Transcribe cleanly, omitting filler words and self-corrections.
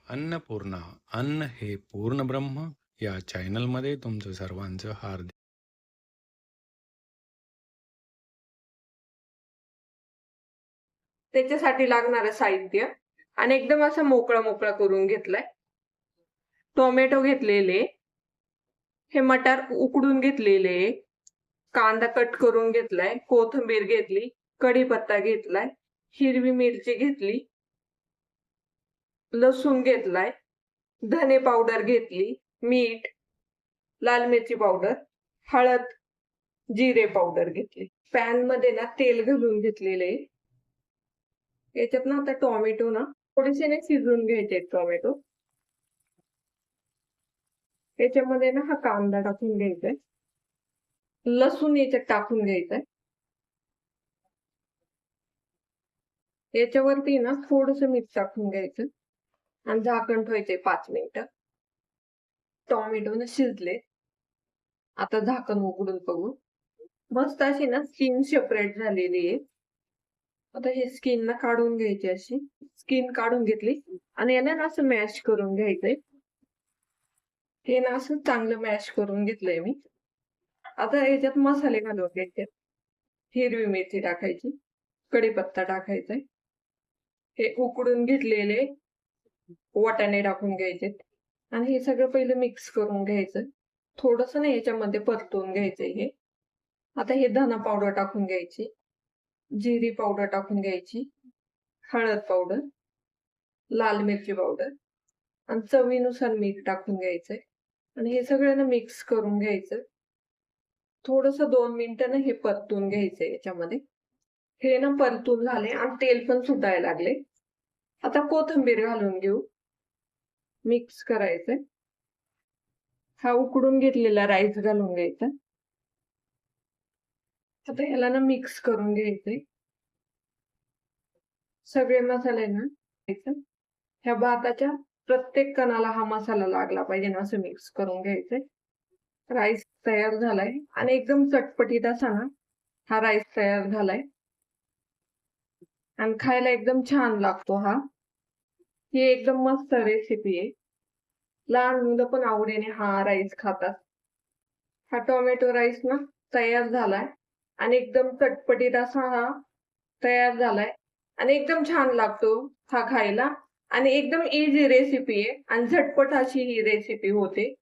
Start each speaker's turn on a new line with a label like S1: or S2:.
S1: अन्नपूर्णा अन्न हे पूर्ण ब्रह्म या चॅनलमध्ये तुमचं सर्वांचं हार्दिक
S2: त्याच्यासाठी लागणारं साहित्य आणि एकदम असं मोकळा मोकळा करून घेतलाय. टोमॅटो घेतलेले, हे मटार उकडून घेतलेले, कांदा कट करून घेतलाय, कोथिंबीर घेतली, कढीपत्ता घेतलाय, हिरवी मिरची घेतली, लसूण घेतलाय, धने पावडर घेतली, मीठ, लाल मिरची पावडर, हळद, जिरे पावडर घेतली. पॅन मध्ये ना तेल घालून घेतलेले. याच्यात ना आता टोमॅटो ना थोडेसे ना शिजवून घ्यायचे टोमॅटो. याच्यामध्ये ना हा कांदा टाकून घ्यायचाय, लसूण याच्यात टाकून घ्यायचाय. याच्यावरती ना थोडस मीठ टाकून घ्यायचं आणि झाकण ठेवायचंय 5 मिनिटं. टोमॅटो ना शिजले. आता झाकण उघडून बघू. मस्त अशी ना स्किन सेपरेट झालेली आहे. आता हे स्किन ना काढून घ्यायची, अशी स्किन काढून घेतली आणि याला ना असं मॅश करून घ्यायचंय. हे ना असं चांगलं मॅश करून घेतलंय मी. आता याच्यात मसाले घालून घ्यायचे. हिरवी मिरची टाकायची, कढीपत्ता टाकायचाय, हे उकडून घेतलेले वाटाणे टाकून घ्यायचे आणि हे सगळं पहिलं मिक्स करून घ्यायचं. थोडस ना याच्यामध्ये परतून घ्यायचंय हे. आता हे धना पावडर टाकून घ्यायची, जिरी पावडर टाकून घ्यायची, हळद पावडर, लाल मिरची पावडर आणि चवीनुसार मीठ टाकून घ्यायचंय आणि हे सगळं मिक्स करून घ्यायचं. थोडस 2 मिनिटं ना हे परतून घ्यायचंय याच्यामध्ये. हे ना परतून झाले आणि तेल पण सुटायला लागले. आता कोथिंबीर घालून घेऊ, मिक्स करायचंय. हा उकडून घेतलेला राईस घालून घ्यायचा. आता ह्याला ना मिक्स करून घ्यायचंय. सगळे मसाले ना ह्या भाताच्या प्रत्येक कणाला हा मसाला लागला पाहिजे ना, असं मिक्स करून घ्यायचंय. राईस तयार झालाय आणि एकदम चटपटीत असा ना हा राईस तयार झालाय आणि खायला एकदम छान लागतो हा. ही एकदम मस्त रेसिपी आहे. लहान मुलं पण आवडीने हा राईस खातात. हा टोमॅटो राईस ना तयार झालाय आणि एकदम चटपटीत असा हा तयार झालाय आणि एकदम छान लागतो हा खायला आणि एकदम इझी रेसिपी आहे आणि झटपट अशी ही रेसिपी होते.